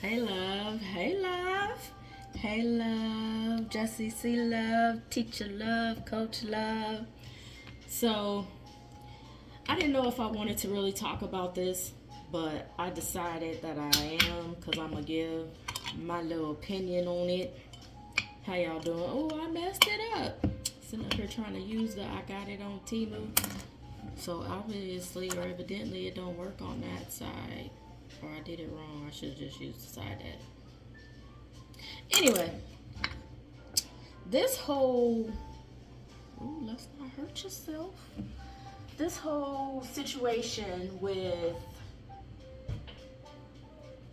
Hey love, hey love, hey love, Jesse C love, teacher love, coach love. So I didn't know if I wanted to really talk about this, but I decided that I am because I'm gonna give my little opinion on it. How y'all doing? Oh, I messed it up. Sitting up here trying to use the I got it on Timu. So obviously or evidently it don't work on that side. Or I did it wrong. I should have just used the side that. Anyway, this whole let's not hurt yourself. This whole situation with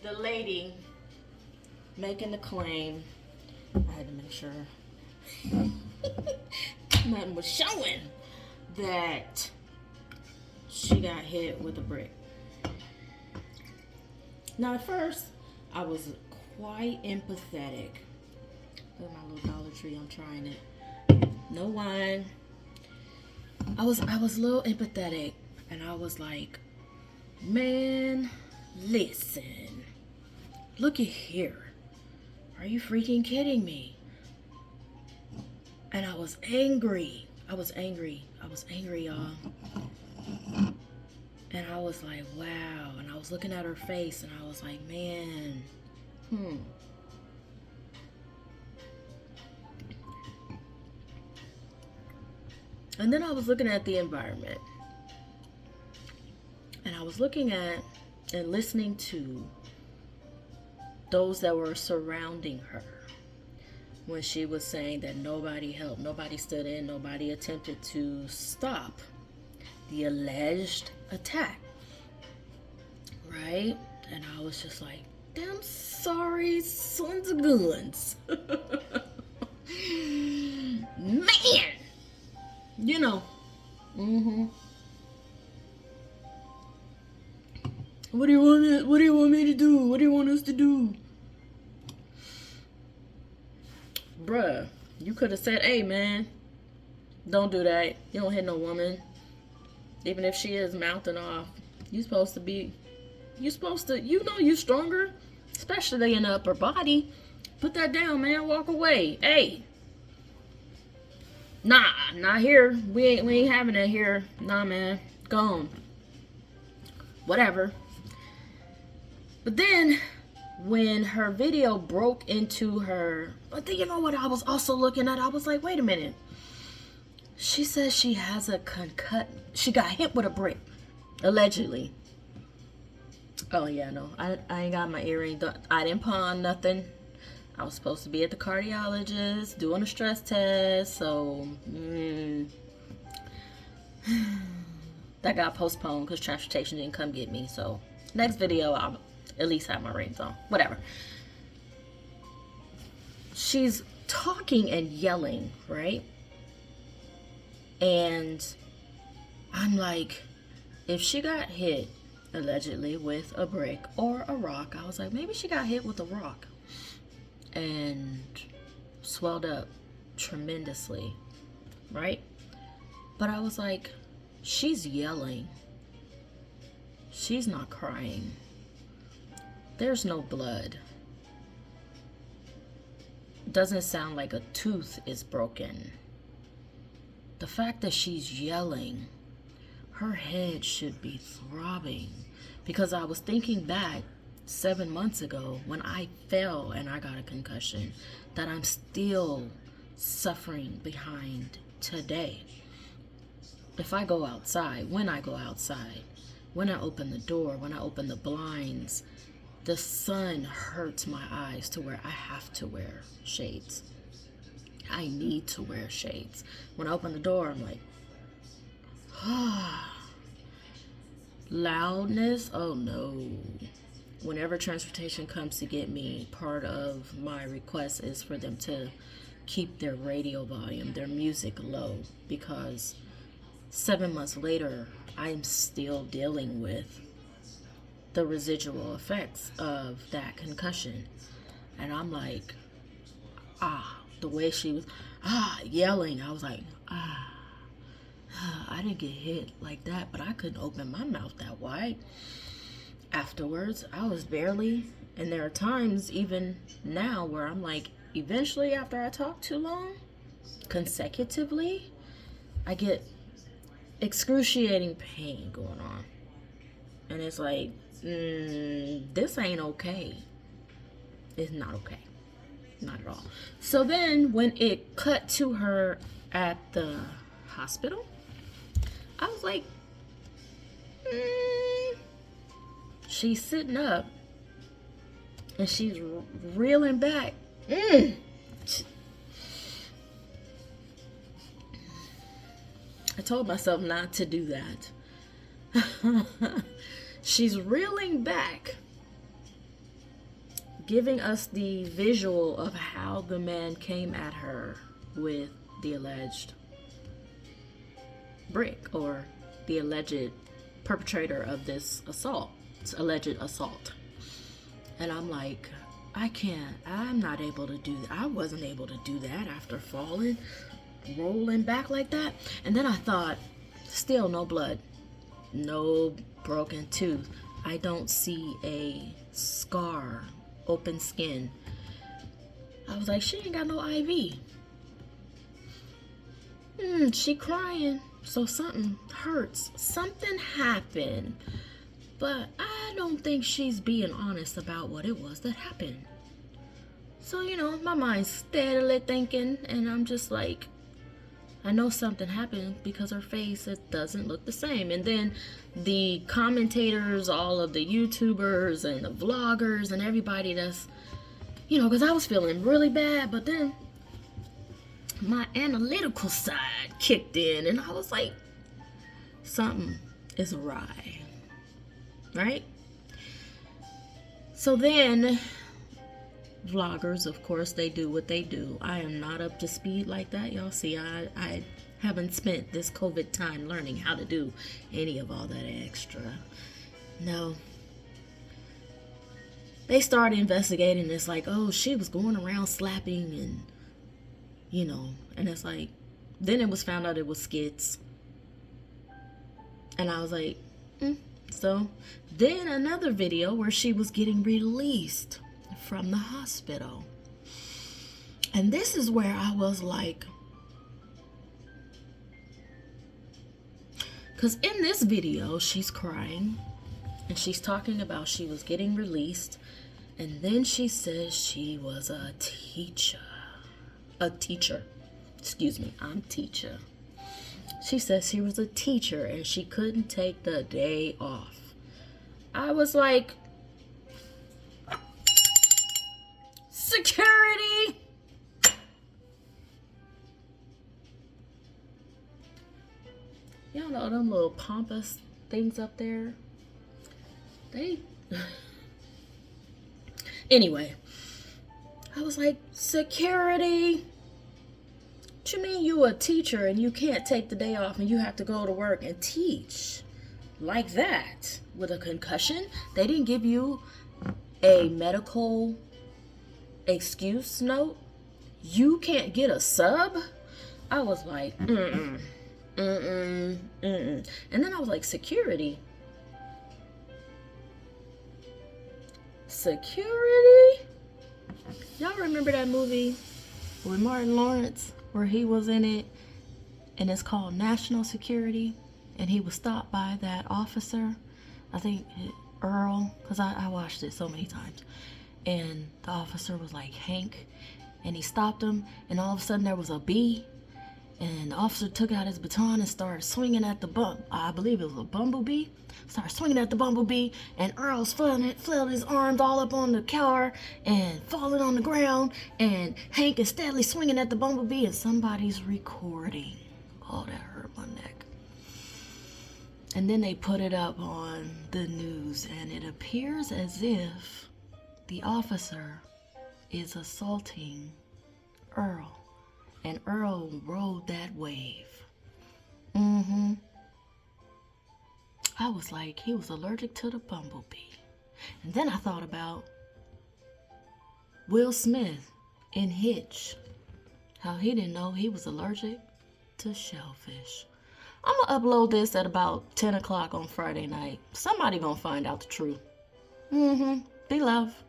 the lady making the claim, I had to make sure nothing was showing that she got hit with a brick. Now, at first, I was quite empathetic. Look at my little Dollar Tree. I'm trying it. No wine. I was a little empathetic, and I was like, man, listen. Look at here. Are you freaking kidding me? And I was angry. I was angry, y'all. And I was like, wow. And I was looking at her face and I was like, man, And then I was looking at the environment. And I was looking at and listening to those that were surrounding her when she was saying that nobody helped, nobody stood in, nobody attempted to stop the alleged attack, right? And I was just like, damn sorry sons of guns. Man, you know. What do you want me to do? What do you want us to do? Bruh, you could have said, hey man, don't do that. You don't hit no woman. Even if she is mouthing off, you you're stronger, especially in the upper body. Put that down, man. Walk away. Hey. Nah, not here. We ain't having it here. Nah, man. Gone. Whatever. But then when her video broke into her, but then you know what I was also looking at? I was like, wait a minute. She says she has a she got hit with a brick, allegedly. Oh yeah, no, I ain't got my earring. I didn't pawn nothing. I was supposed to be at the cardiologist doing a stress test, so that got postponed because transportation didn't come get me. So next video, I'll at least have my rings on. Whatever. She's talking and yelling, right? And I'm like, if she got hit allegedly with a brick or a rock, I was like, maybe she got hit with a rock and swelled up tremendously, right? But I was like, she's yelling. She's not crying. There's no blood. Doesn't sound like a tooth is broken. The fact that she's yelling, her head should be throbbing. Because I was thinking back 7 months ago when I fell and I got a concussion that I'm still suffering behind today. If I go outside, when I go outside, when I open the door, when I open the blinds, the sun hurts my eyes to where I have to wear shades. I need to wear shades. When I open the door, I'm like, loudness, oh no. Whenever transportation comes to get me, part of my request is for them to keep their radio volume, their music low, because 7 months later, I'm still dealing with the residual effects of that concussion. And I'm like, the way she was yelling, I was like, I didn't get hit like that, but I couldn't open my mouth that wide. afterwards, I was barely, and there are times even now where I'm like, eventually after I talk too long, consecutively, I get excruciating pain going on. And it's like, this ain't okay. It's not okay. Not at all. So then when it cut to her at the hospital, I was like, she's sitting up and she's reeling back. I told myself not to do that. She's reeling back, giving us the visual of how the man came at her with the alleged brick, or the alleged perpetrator of this assault, alleged assault. And I'm like, I'm not able to do that. I wasn't able to do that after falling, rolling back like that. And then I thought, still no blood, no broken tooth. I don't see a scar, open skin. I was like, she ain't got no IV. She crying, so something hurts. Something happened. But I don't think she's being honest about what it was that happened. So, my mind's steadily thinking, and I'm just like, I know something happened because her face, it doesn't look the same. And then the commentators, all of the YouTubers and the vloggers and everybody that's, because I was feeling really bad, but then my analytical side kicked in and I was like, something is awry, right? So then vloggers, of course, they do what they do. I am not up to speed like that. Y'all see, I haven't spent this COVID time learning how to do any of all that extra. No. They started investigating. It's like, oh, she was going around slapping and, and it's like, then it was found out it was skits. And I was like, So then another video where she was getting released from the hospital. And this is where I was like, because in this video, she's crying and she's talking about she was getting released. And then she says she was a teacher. Excuse me, I'm teacher. She says she was a teacher and she couldn't take the day off. I was like, security! Y'all know them little pompous things up there? Anyway, I was like, security? What you mean you a teacher and you can't take the day off and you have to go to work and teach like that with a concussion? They didn't give you a medical excuse note? You can't get a sub? I was like, And then I was like, security? Security? Y'all remember that movie with Martin Lawrence where he was in it and it's called National Security, and he was stopped by that officer, I think Earl, because I watched it so many times, and the officer was like Hank, and he stopped him, and all of a sudden there was a bee, and the officer took out his baton and started swinging at the I believe it was a bumblebee. Started swinging at the bumblebee, and Earl's flailing his arms all up on the car and falling on the ground, and Hank is steadily swinging at the bumblebee, and somebody's recording. Oh, that hurt my neck. And then they put it up on the news, and it appears as if the officer is assaulting Earl, and Earl rode that wave. I was like, he was allergic to the bumblebee. And then I thought about Will Smith in Hitch, how he didn't know he was allergic to shellfish. I'm gonna upload this at about 10 o'clock on Friday night. Somebody gonna find out the truth. Mm-hmm. Be love.